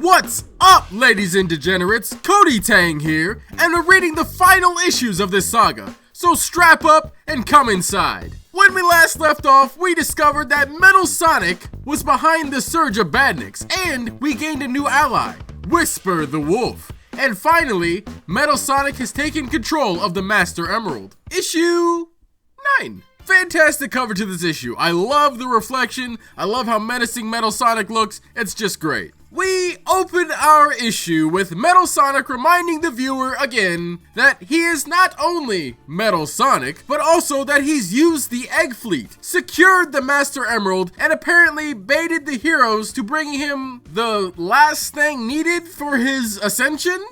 What's up, ladies and degenerates? KotyTang here, and we're reading the final issues of this saga, so strap up and come inside. When we last left off, we discovered that Metal Sonic was behind the surge of badniks, and we gained a new ally, Whisper the Wolf. And finally, Metal Sonic has taken control of the Master Emerald. Issue 9. Fantastic cover to this issue. I love the reflection. I love how menacing Metal Sonic looks. It's just great. We open our issue with Metal Sonic reminding the viewer again that he is not only Metal Sonic, but also that he's used the Egg Fleet, secured the Master Emerald, and apparently baited the heroes to bring him the last thing needed for his ascension?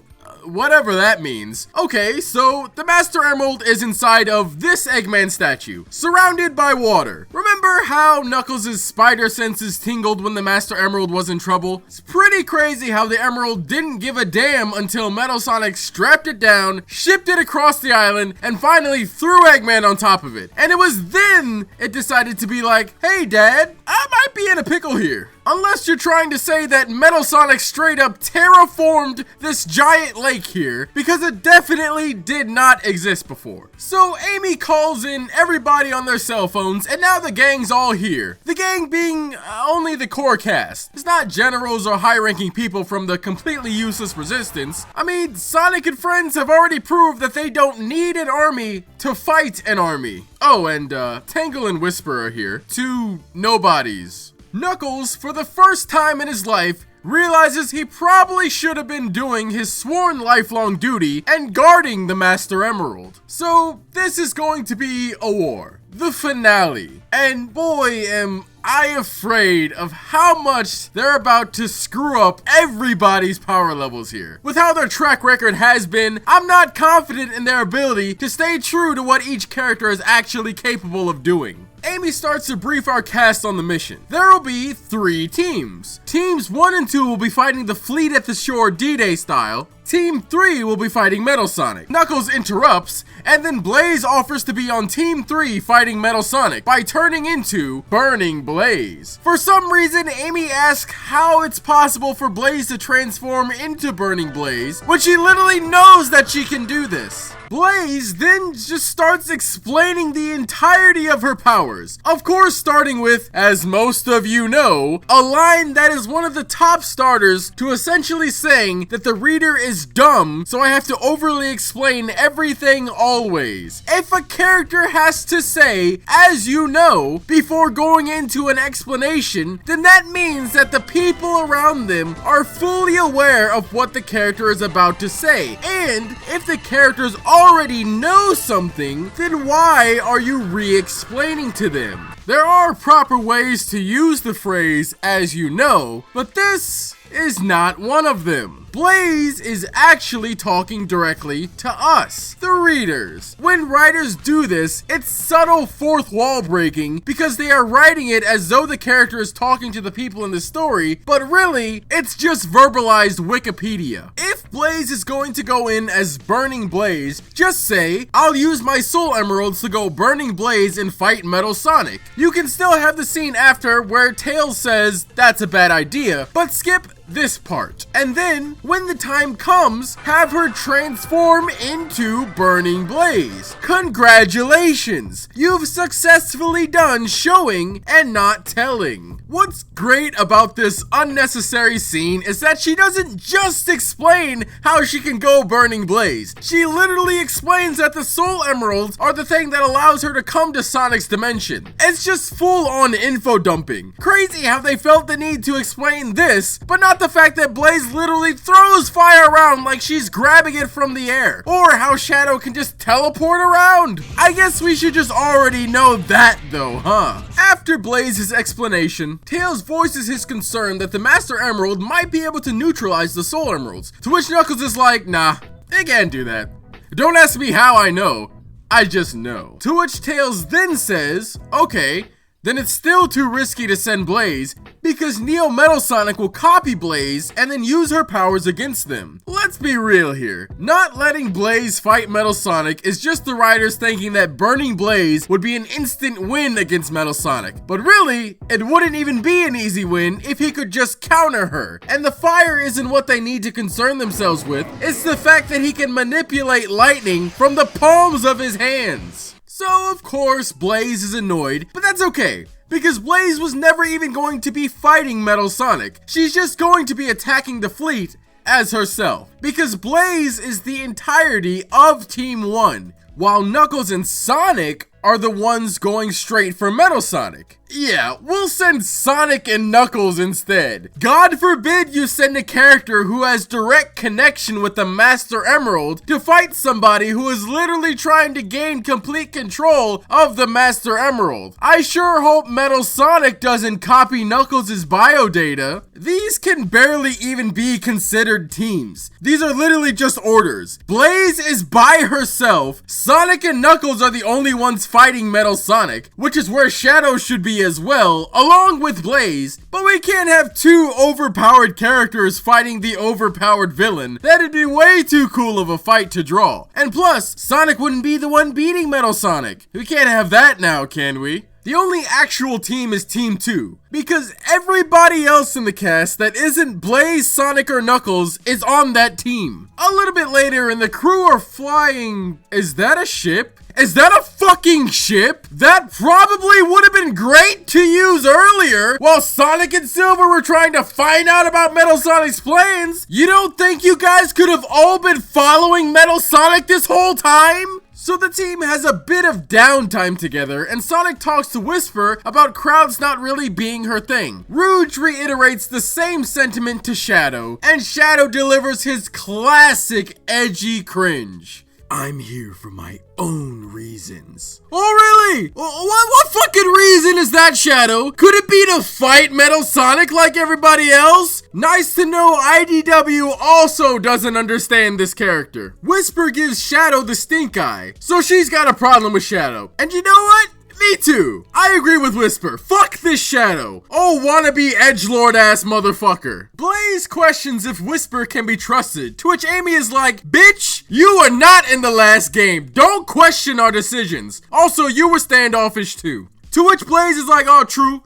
Whatever that means. Okay, so the Master Emerald is inside of this Eggman statue, surrounded by water. Remember how Knuckles' spider senses tingled when the Master Emerald was in trouble? It's pretty crazy how the Emerald didn't give a damn until Metal Sonic strapped it down, shipped it across the island, and finally threw Eggman on top of it. And it was then it decided to be like, hey Dad, I might be in a pickle here. Unless you're trying to say that Metal Sonic straight up terraformed this giant lake here, because it definitely did not exist before. So Amy calls in everybody on their cell phones, and now the gang's all here. The gang being only the core cast. It's not generals or high-ranking people from the completely useless resistance. I mean, Sonic and friends have already proved that they don't need an army to fight an army. Oh, and Tangle and Whisper are here. Two nobodies. Knuckles, for the first time in his life, realizes he probably should have been doing his sworn lifelong duty and guarding the Master Emerald. So this is going to be a war. The finale. And boy, am I afraid of how much they're about to screw up everybody's power levels here. With how their track record has been, I'm not confident in their ability to stay true to what each character is actually capable of doing. Amy starts to brief our cast on the mission. There will be 3 teams. Teams 1 and 2 will be fighting the fleet at the shore D-Day style. Team 3 will be fighting Metal Sonic. Knuckles interrupts, and then Blaze offers to be on Team 3 fighting Metal Sonic by turning into Burning Blaze. For some reason, Amy asks how it's possible for Blaze to transform into Burning Blaze, when she literally knows that she can do this. Blaze then just starts explaining the entirety of her powers. Of course, starting with, as most of you know, a line that is one of the top starters to essentially saying that the reader is dumb, so I have to overly explain everything always. If a character has to say, as you know, before going into an explanation, then that means that the people around them are fully aware of what the character is about to say. And if the characters already know something, then why are you re-explaining to them? There are proper ways to use the phrase, as you know, but this is not one of them. Blaze is actually talking directly to us, the readers. When writers do this, it's subtle fourth wall breaking because they are writing it as though the character is talking to the people in the story, but really, it's just verbalized Wikipedia. If Blaze is going to go in as Burning Blaze, just say, I'll use my Soul Emeralds to go Burning Blaze and fight Metal Sonic. You can still have the scene after where Tails says, that's a bad idea, but skip this part. And then, when the time comes, have her transform into Burning Blaze. Congratulations! You've successfully done showing and not telling. What's great about this unnecessary scene is that she doesn't just explain how she can go Burning Blaze. She literally explains that the Soul Emeralds are the thing that allows her to come to Sonic's dimension. It's just full-on info dumping. Crazy how they felt the need to explain this, but not the fact that Blaze literally throws fire around like she's grabbing it from the air, or how Shadow can just teleport around. I guess we should just already know that though, huh? After Blaze's explanation, Tails voices his concern that the Master Emerald might be able to neutralize the Soul Emeralds, to which Knuckles is like, nah, they can't do that. Don't ask me how I know, I just know. To which Tails then says, okay, then it's still too risky to send Blaze, because Neo Metal Sonic will copy Blaze and then use her powers against them. Let's be real here. Not letting Blaze fight Metal Sonic is just the writers thinking that burning Blaze would be an instant win against Metal Sonic. But really, it wouldn't even be an easy win if he could just counter her. And the fire isn't what they need to concern themselves with, it's the fact that he can manipulate lightning from the palms of his hands. So of course Blaze is annoyed, but that's okay, because Blaze was never even going to be fighting Metal Sonic. She's just going to be attacking the fleet as herself, because Blaze is the entirety of Team 1, while Knuckles and Sonic are the ones going straight for Metal Sonic. Yeah, we'll send Sonic and Knuckles instead. God forbid you send a character who has direct connection with the Master Emerald to fight somebody who is literally trying to gain complete control of the Master Emerald. I sure hope Metal Sonic doesn't copy Knuckles' biodata. These can barely even be considered teams. These are literally just orders. Blaze is by herself. Sonic and Knuckles are the only ones fighting Metal Sonic, which is where Shadow should be as well, along with Blaze, but we can't have two overpowered characters fighting the overpowered villain. That'd be way too cool of a fight to draw. And plus, Sonic wouldn't be the one beating Metal Sonic. We can't have that now, can we? The only actual team is Team 2, because everybody else in the cast that isn't Blaze, Sonic, or Knuckles is on that team. A little bit later, and the crew are flying... Is that a ship? Is that a fucking ship? That probably would have been great to use earlier while Sonic and Silver were trying to find out about Metal Sonic's plans. You don't think you guys could have all been following Metal Sonic this whole time? So the team has a bit of downtime together, and Sonic talks to Whisper about crowds not really being her thing. Rouge reiterates the same sentiment to Shadow, and Shadow delivers his classic edgy cringe. I'm here for my own reasons. Oh really? What fucking reason is that, Shadow? Could it be to fight Metal Sonic like everybody else? Nice to know IDW also doesn't understand this character. Whisper gives Shadow the stink eye, so she's got a problem with Shadow. And you know what? Me too. I agree with Whisper. Fuck this Shadow. Oh, wannabe edgelord ass motherfucker. Blaze questions if Whisper can be trusted, to which Amy is like, bitch, you are not in the last game. Don't question our decisions. Also, you were standoffish too. To which Blaze is like, oh, true.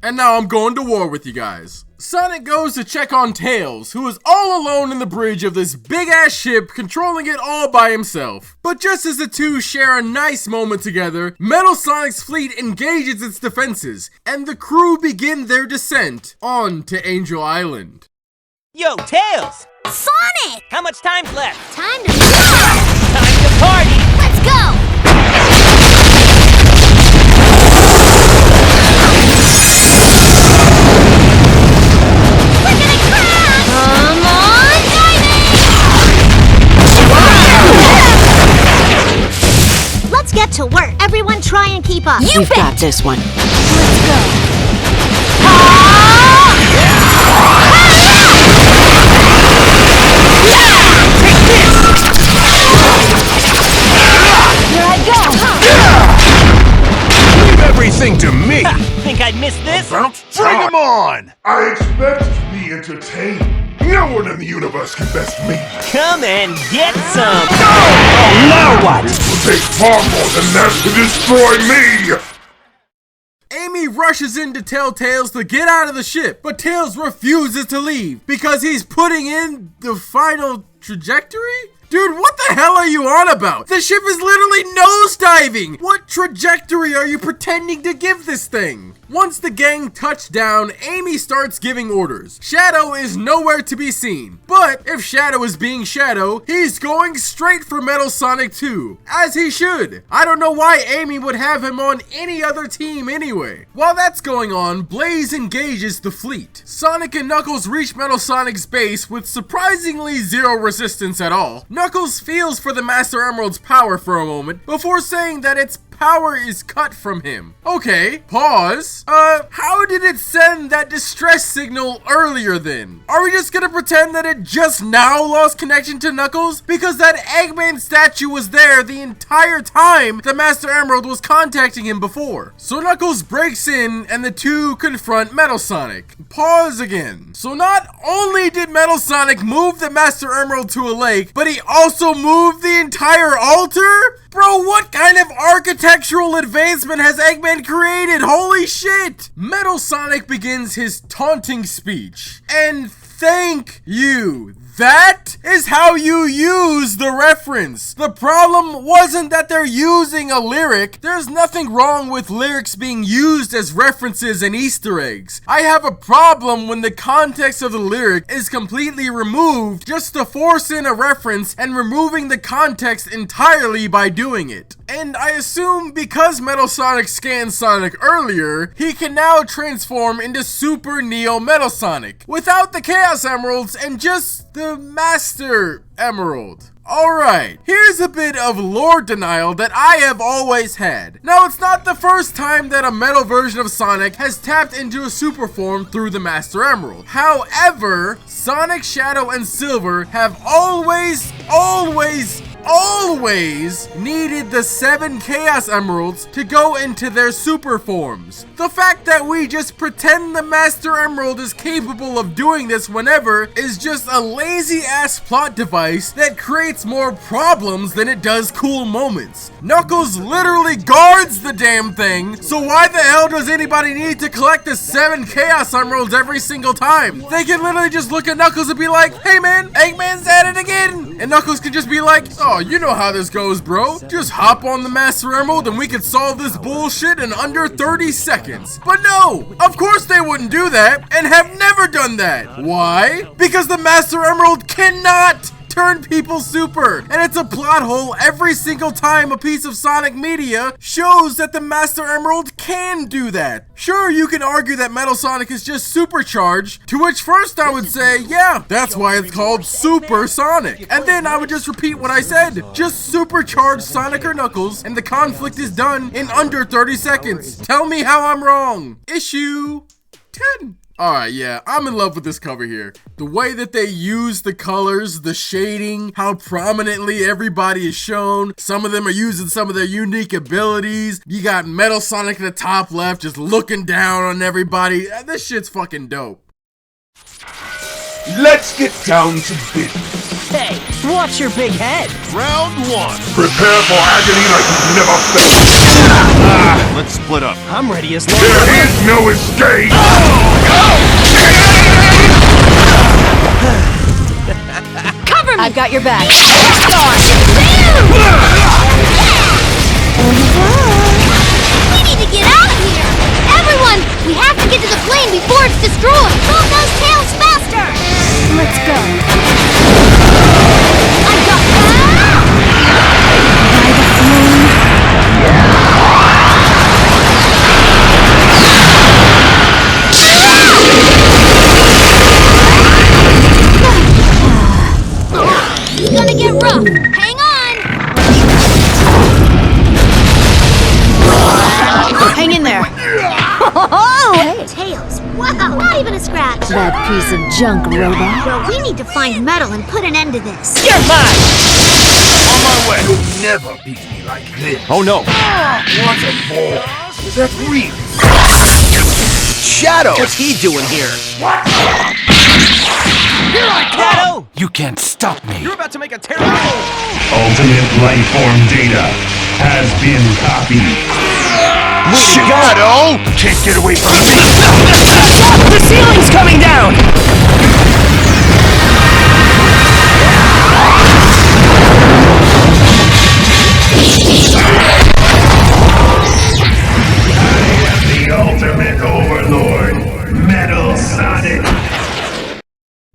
And now I'm going to war with you guys. Sonic goes to check on Tails, who is all alone in the bridge of this big-ass ship, controlling it all by himself. But just as the two share a nice moment together, Metal Sonic's fleet engages its defenses, and the crew begin their descent on to Angel Island. Yo, Tails! Sonic! How much time's left? Time to go! Time to party! Let's go! Get to work. Everyone try and keep up. You've got this one. Let's go. Here I go. Leave everything to me. Think I'd miss this? Bring him on. I expect to be entertained. No one in the universe can best me. Come and get some. Oh, now what? It will take far more than that to destroy me. Amy rushes in to tell Tails to get out of the ship, but Tails refuses to leave because he's putting in the final trajectory? Dude, what the hell are you on about? The ship is literally nosediving! What trajectory are you pretending to give this thing? Once the gang touch down, Amy starts giving orders. Shadow is nowhere to be seen. But if Shadow is being Shadow, he's going straight for Metal Sonic 2. As he should. I don't know why Amy would have him on any other team anyway. While that's going on, Blaze engages the fleet. Sonic and Knuckles reach Metal Sonic's base with surprisingly zero resistance at all. Knuckles feels for the Master Emerald's power for a moment before saying that it's power is cut from him. Okay, pause. How did it send that distress signal earlier then? Are we just gonna pretend that it just now lost connection to Knuckles? Because that Eggman statue was there the entire time the Master Emerald was contacting him before. So Knuckles breaks in and the two confront Metal Sonic. Pause again. So not only did Metal Sonic move the Master Emerald to a lake, but he also moved the entire altar? Bro, what kind of architectural advancement has Eggman created? Holy shit! Metal Sonic begins his taunting speech. And thank you. That is how you use the reference. The problem wasn't that they're using a lyric. There's nothing wrong with lyrics being used as references and Easter eggs. I have a problem when the context of the lyric is completely removed just to force in a reference and removing the context entirely by doing it. And I assume because Metal Sonic scanned Sonic earlier, he can now transform into Super Neo Metal Sonic without the Chaos Emeralds and just the Master Emerald. Alright, here's a bit of lore denial that I have always had. Now, it's not the first time that a metal version of Sonic has tapped into a super form through the Master Emerald. However, Sonic, Shadow, and Silver have always needed the 7 Chaos Emeralds to go into their super forms. The fact that we just pretend the Master Emerald is capable of doing this whenever is just a lazy ass plot device that creates more problems than it does cool moments. Knuckles literally guards the damn thing, so why the hell does anybody need to collect the 7 Chaos Emeralds every single time? They can literally just look at Knuckles and be like, hey man, Eggman's at it again! And Knuckles can just be like, oh, you know how this goes, bro. Just hop on the Master Emerald and we can solve this bullshit in under 30 seconds. But no, of course they wouldn't do that and have never done that. Why? Because the Master Emerald cannot turn people super, and it's a plot hole every single time a piece of Sonic media shows that the Master Emerald can do that. Sure, you can argue that Metal Sonic is just supercharged, to which first I would say, yeah, that's why it's called Super Sonic. And then I would just repeat what I said. Just supercharge Sonic or Knuckles, and the conflict is done in under 30 seconds. Tell me how I'm wrong. Issue 10. Alright, yeah, I'm in love with this cover here. The way that they use the colors, the shading, how prominently everybody is shown. Some of them are using some of their unique abilities. You got Metal Sonic in the top left just looking down on everybody. This shit's fucking dope. Let's get down to business. Hey, watch your big head. Round 1. Prepare for agony like you've never felt. Let's split up. I'm ready as long There is no escape. Cover me! I've got your back. We need to get out of here! Everyone, we have to get to the plane before it's destroyed! Move those tails faster! Let's go. I got It's gonna get rough! Hang on! Hang in there. Oh! Tails! Wow! Not even a scratch! That piece of junk, robot. Well, we need to find Metal and put an end to this. You're mine! On my way. You'll never beat me like this. Oh no. What a ball. Is that real? Shadow. What's he doing here? Shadow. You can't stop me. You're about to make a terrible... Ultimate life form data has been copied. Shadow. Can't get away from me. The ceiling's coming down! The ultimate overlord, Metal Sonic.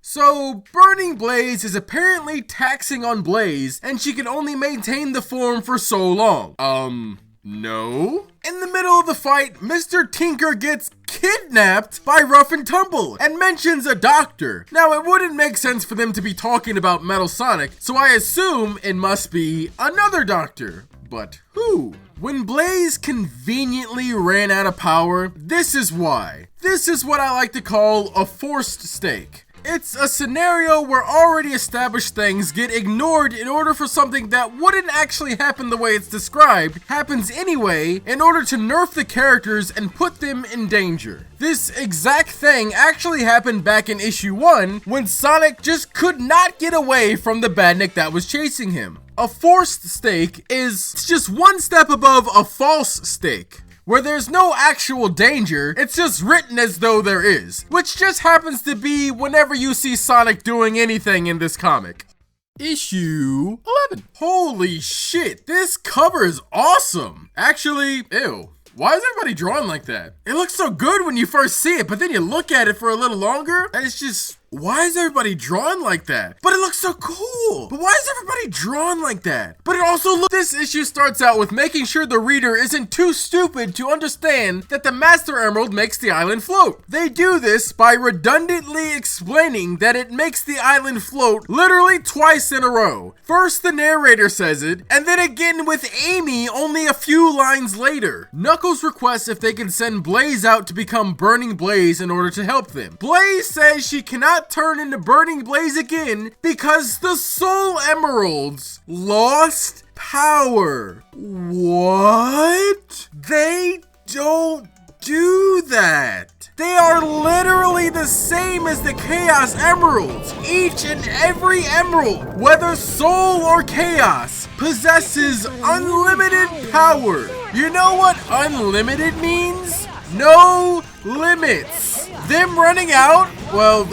So, Burning Blaze is apparently taxing on Blaze, and she can only maintain the form for so long. No? In the middle of the fight, Mr. Tinker gets kidnapped by Rough and Tumble and mentions a doctor. Now, it wouldn't make sense for them to be talking about Metal Sonic, so I assume it must be another doctor. But who? When Blaze conveniently ran out of power, this is why. This is what I like to call a forced stake. It's a scenario where already established things get ignored in order for something that wouldn't actually happen the way it's described happens anyway in order to nerf the characters and put them in danger. This exact thing actually happened back in issue 1 when Sonic just could not get away from the badnik that was chasing him. A forced stake is just one step above a false stake, where there's no actual danger, it's just written as though there is, which just happens to be whenever you see Sonic doing anything in this comic. Issue 11. Holy shit, this cover is awesome. Actually, ew. Why is everybody drawn like that? It looks so good when you first see it, but then you look at it for a little longer, and it's just, why is everybody drawn like that? But it looks so cool. But why is everybody drawn like that? But it also looks, this issue starts out with making sure the reader isn't too stupid to understand that the Master Emerald makes the island float. They do this by redundantly explaining that it makes the island float literally twice in a row. First the narrator says it, and then again with Amy only a few lines later. Knuckles requests if they can send Blaze out to become Burning Blaze in order to help them. Blaze says she cannot turn into Burning Blaze again because the Soul Emeralds lost power. What? They don't do that. They are literally the same as the Chaos Emeralds. Each and every emerald, whether Soul or Chaos, possesses unlimited power. You know what unlimited means? No limits. Them running out, well,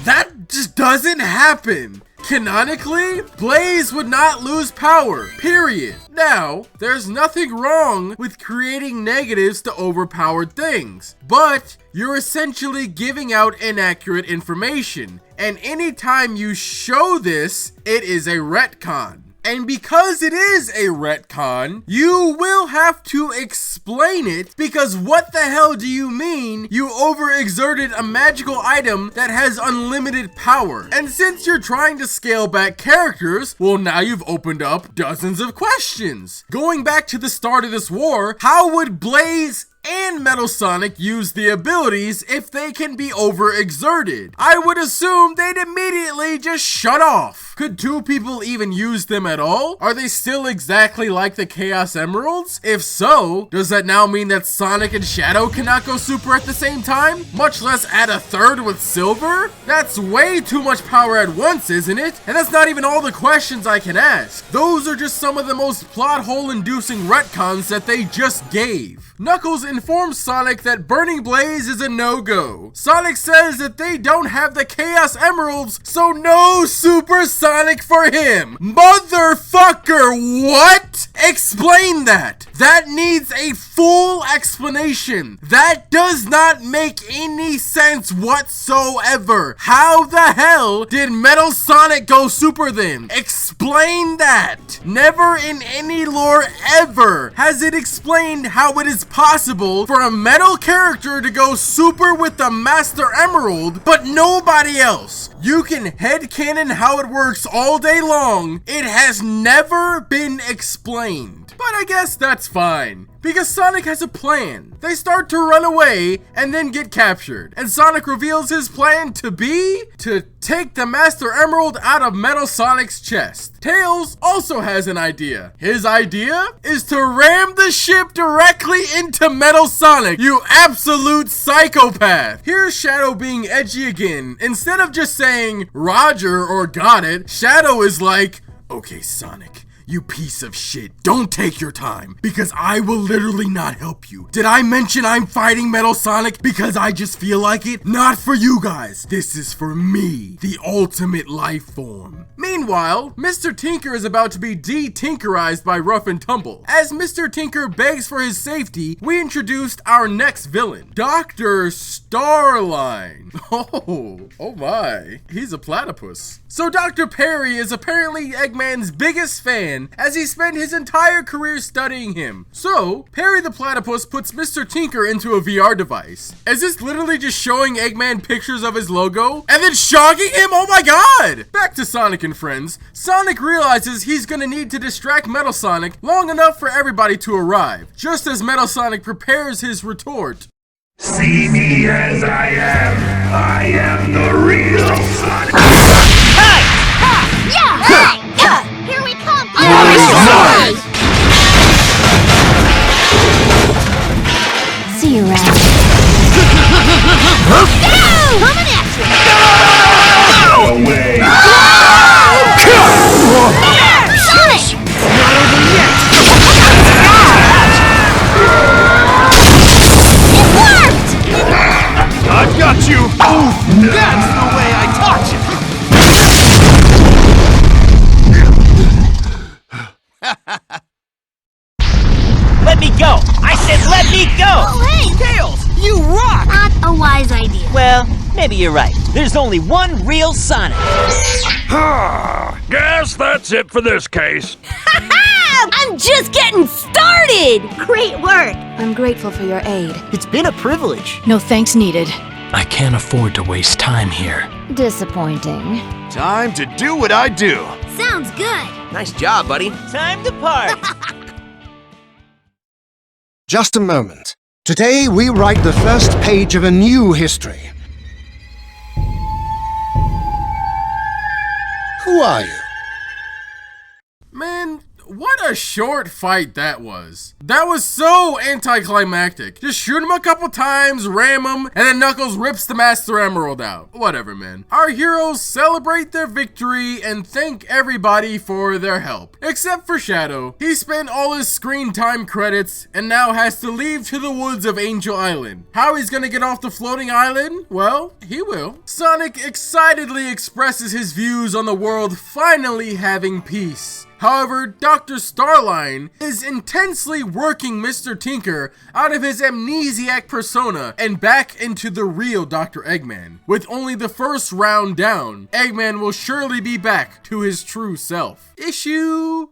that just doesn't happen. Canonically, Blaze would not lose power, period. Now, there's nothing wrong with creating negatives to overpowered things, but you're essentially giving out inaccurate information, and anytime you show this, it is a retcon. And because it is a retcon, you will have to explain it, because what the hell do you mean you overexerted a magical item that has unlimited power? And since you're trying to scale back characters, well, now you've opened up dozens of questions. Going back to the start of this war, how would Blaze and Metal Sonic use the abilities if they can be overexerted? I would assume they'd immediately just shut off. Could two people even use them at all? Are they still exactly like the Chaos Emeralds? If so, does that now mean that Sonic and Shadow cannot go super at the same time? Much less add a third with Silver? That's way too much power at once, isn't it? And that's not even all the questions I can ask. Those are just some of the most plot hole inducing retcons that they just gave. Knuckles informs Sonic that Burning Blaze is a no-go. Sonic says that they don't have the Chaos Emeralds, so no Super Sonic for him. Motherfucker, what? Explain that. That needs a full explanation. That does not make any sense whatsoever. How the hell did Metal Sonic go super then? Explain that. Never in any lore ever has it explained how it is possible for a metal character to go super with the Master Emerald, but nobody else. You can headcanon how it works all day long. It has never been explained. But I guess that's fine, because Sonic has a plan. They start to run away and then get captured, and Sonic reveals his plan to be to take the Master Emerald out of Metal Sonic's chest. Tails also has an idea. His idea is to ram the ship directly into Metal Sonic. You absolute psychopath. Here's Shadow being edgy again. Instead of just saying Roger or got it, Shadow is like, okay, Sonic, you piece of shit, don't take your time, because I will literally not help you. Did I mention I'm fighting Metal Sonic because I just feel like it? Not for you guys. This is for me, the ultimate life form. Meanwhile, Mr. Tinker is about to be de-tinkerized by Rough and Tumble. As Mr. Tinker begs for his safety, we introduced our next villain, Dr. Starline. Oh my, he's a platypus. So Dr. Perry is apparently Eggman's biggest fan, as he spent his entire career studying him. So, Perry the Platypus puts Mr. Tinker into a VR device. Is this literally just showing Eggman pictures of his logo, and then shocking him? Oh my god! Back to Sonic and friends. friends, Sonic realizes he's gonna need to distract Metal Sonic long enough for everybody to arrive, just as Metal Sonic prepares his retort. See me as I am. I am the real Sonic. Yeah! Here we come! See you around. Coming at you! Away. Sonic! It worked! I've got you! That's the way I taught you! Let me go! I said let me go! Oh, hey! Tails, you rock! Not a wise idea. Well, maybe you're right. There's only one real Sonic. Guess that's it for this case. I'm just getting started! Great work! I'm grateful for your aid. It's been a privilege. No thanks needed. I can't afford to waste time here. Disappointing. Time to do what I do. Sounds good. Nice job, buddy. Time to part. Just a moment. Today we write the first page of a new history. Who are you? Man, what a short fight that was. That was so anticlimactic. Just shoot him a couple times, ram him, and then Knuckles rips the Master Emerald out. Whatever, man. Our heroes celebrate their victory and thank everybody for their help. Except for Shadow. He spent all his screen time credits and now has to leave to the woods of Angel Island. How he's gonna get off the floating island? Well, he will. Sonic excitedly expresses his views on the world finally having peace. However, Dr. Starline is intensely working Mr. Tinker out of his amnesiac persona and back into the real Dr. Eggman. With only the first round down, Eggman will surely be back to his true self. Issue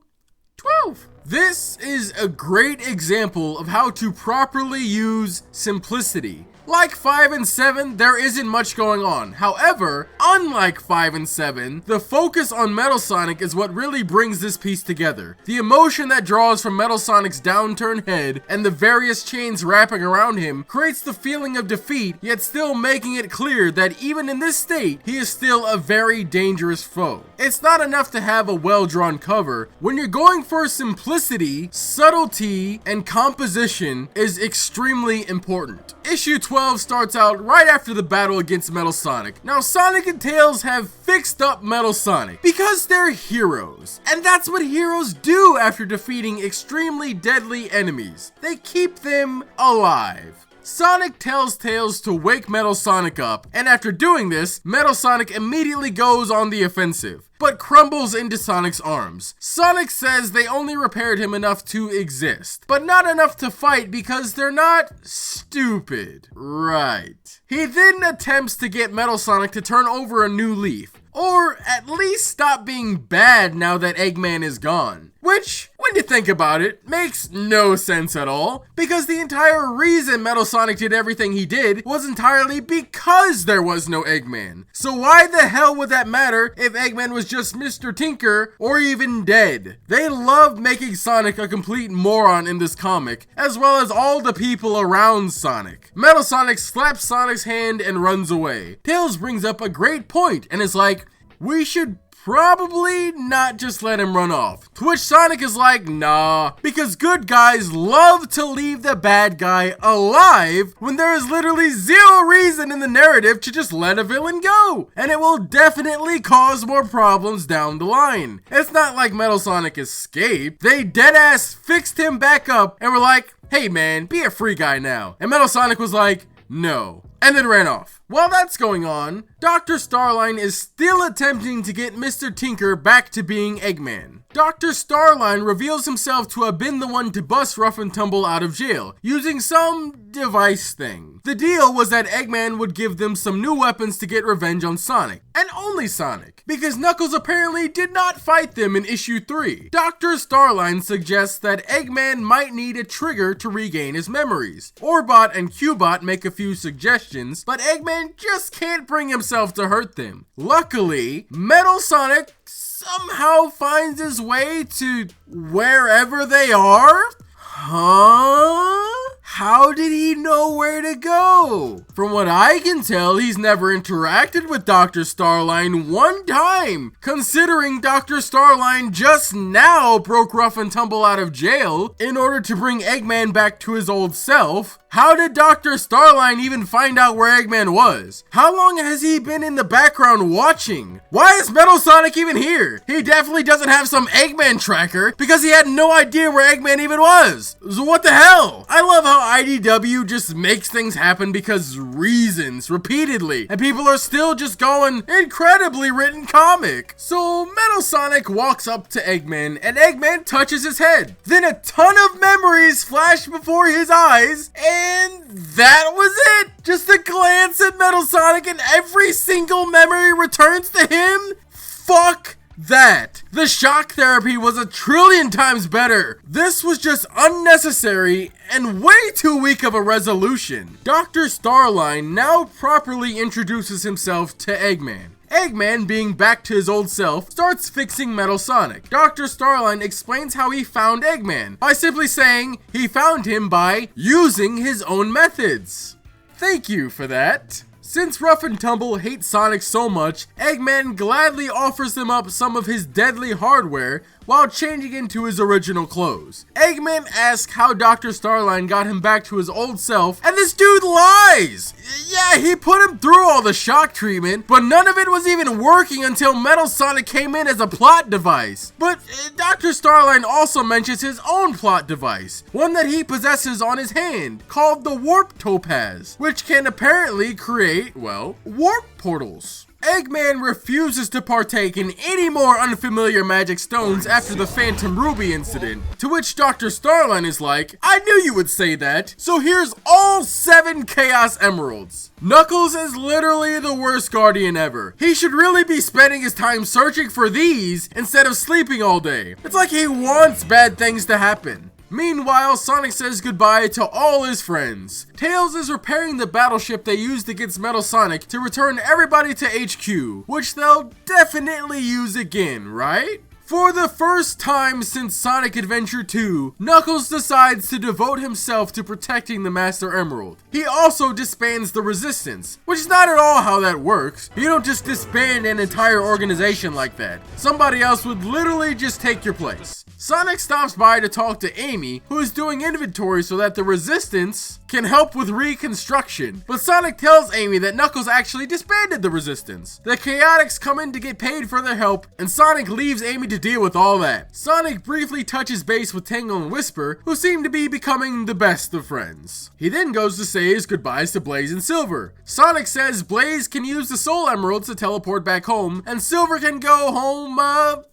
12. This is a great example of how to properly use simplicity. Like 5 and 7, there isn't much going on. However, unlike 5 and 7, the focus on Metal Sonic is what really brings this piece together. The emotion that draws from Metal Sonic's downturned head and the various chains wrapping around him creates the feeling of defeat, yet still making it clear that even in this state, he is still a very dangerous foe. It's not enough to have a well-drawn cover. When you're going for simplicity, subtlety, and composition is extremely important. Issue 12 starts out right after the battle against Metal Sonic. Now, Sonic and Tails have fixed up Metal Sonic because they're heroes. And that's what heroes do after defeating extremely deadly enemies. They keep them alive. Sonic tells Tails to wake Metal Sonic up, and after doing this, Metal Sonic immediately goes on the offensive, but crumbles into Sonic's arms. Sonic says they only repaired him enough to exist, but not enough to fight because they're not stupid. Right. He then attempts to get Metal Sonic to turn over a new leaf, or at least stop being bad now that Eggman is gone. Which, when you think about it, makes no sense at all, because the entire reason Metal Sonic did everything he did was entirely because there was no Eggman. So why the hell would that matter if Eggman was just Mr. Tinker or even dead? They love making Sonic a complete moron in this comic, as well as all the people around Sonic. Metal Sonic slaps Sonic's hand and runs away. Tails brings up a great point and is like, we should probably not just let him run off. To which Sonic is like, nah, because good guys love to leave the bad guy alive when there is literally zero reason in the narrative to just let a villain go. And it will definitely cause more problems down the line. It's not like Metal Sonic escaped. They deadass fixed him back up and were like, hey man, be a free guy now. And Metal Sonic was like, no, and then ran off. While that's going on, Dr. Starline is still attempting to get Mr. Tinker back to being Eggman. Dr. Starline reveals himself to have been the one to bust Rough and Tumble out of jail, using some device thing. The deal was that Eggman would give them some new weapons to get revenge on Sonic, and only Sonic, because Knuckles apparently did not fight them in issue 3. Dr. Starline suggests that Eggman might need a trigger to regain his memories. Orbot and Cubot make a few suggestions, but Eggman Eggman just can't bring himself to hurt them. Luckily, Metal Sonic somehow finds his way to wherever they are? Huh? How did he know where to go? From what I can tell, he's never interacted with Dr. Starline one time, considering Dr. Starline just now broke Rough and Tumble out of jail in order to bring Eggman back to his old self. How did Dr. Starline even find out where Eggman was? How long has he been in the background watching? Why is Metal Sonic even here? He definitely doesn't have some Eggman tracker because he had no idea where Eggman even was. So what the hell? I love how IDW just makes things happen because reasons repeatedly, and people are still just going, incredibly written comic. So Metal Sonic walks up to Eggman and Eggman touches his head. Then a ton of memories flash before his eyes, and that was it! Just a glance at Metal Sonic and every single memory returns to him? Fuck that. The shock therapy was 1,000,000,000 times better. This was just unnecessary and way too weak of a resolution. Dr. Starline now properly introduces himself to Eggman. Eggman, being back to his old self, starts fixing Metal Sonic. Dr. Starline explains how he found Eggman by simply saying he found him by using his own methods. Thank you for that. Since Rough and Tumble hate Sonic so much, Eggman gladly offers them up some of his deadly hardware while changing into his original clothes. Eggman asks how Dr. Starline got him back to his old self, and this dude lies! Yeah, he put him through all the shock treatment, but none of it was even working until Metal Sonic came in as a plot device. But Dr. Starline also mentions his own plot device, one that he possesses on his hand, called the Warp Topaz, which can apparently create, well, warp portals. Eggman refuses to partake in any more unfamiliar magic stones after the Phantom Ruby incident, to which Dr. Starline is like, I knew you would say that, so here's all 7 Chaos Emeralds. Knuckles is literally the worst guardian ever. He should really be spending his time searching for these instead of sleeping all day. It's like he wants bad things to happen. Meanwhile, Sonic says goodbye to all his friends. Tails is repairing the battleship they used against Metal Sonic to return everybody to HQ, which they'll definitely use again, right? For the first time since Sonic Adventure 2, Knuckles decides to devote himself to protecting the Master Emerald. He also disbands the Resistance, which is not at all how that works. You don't just disband an entire organization like that. Somebody else would literally just take your place. Sonic stops by to talk to Amy, who is doing inventory so that the Resistance can help with reconstruction. But Sonic tells Amy that Knuckles actually disbanded the Resistance. The Chaotix come in to get paid for their help, and Sonic leaves Amy to deal with all that. Sonic briefly touches base with Tangle and Whisper, who seem to be becoming the best of friends. He then goes to say his goodbyes to Blaze and Silver. Sonic says Blaze can use the Soul Emeralds to teleport back home, and Silver can go home,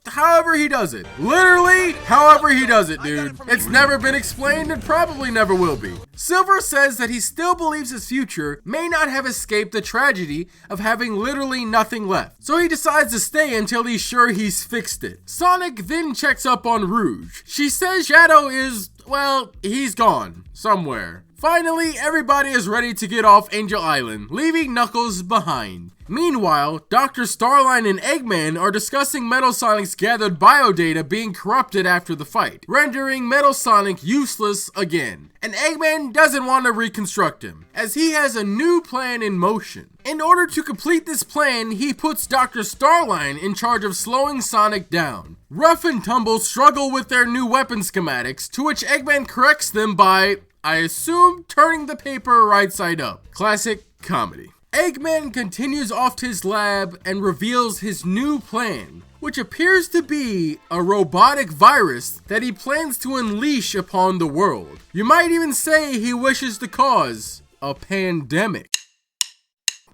however he does it. Literally, however he does it, dude. It's never been explained and probably never will be. Silver says that he still believes his future may not have escaped the tragedy of having literally nothing left, so he decides to stay until he's sure he's fixed it. Sonic then checks up on Rouge. She says Shadow is, well, he's gone somewhere. Finally, everybody is ready to get off Angel Island, leaving Knuckles behind. Meanwhile, Dr. Starline and Eggman are discussing Metal Sonic's gathered biodata being corrupted after the fight, rendering Metal Sonic useless again. And Eggman doesn't want to reconstruct him, as he has a new plan in motion. In order to complete this plan, he puts Dr. Starline in charge of slowing Sonic down. Rough and Tumble struggle with their new weapon schematics, to which Eggman corrects them by, I assume, turning the paper right side up. Classic comedy. Eggman continues off to his lab and reveals his new plan, which appears to be a robotic virus that he plans to unleash upon the world. You might even say he wishes to cause a pandemic.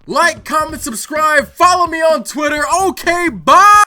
Like, comment, subscribe, follow me on Twitter. Okay, bye!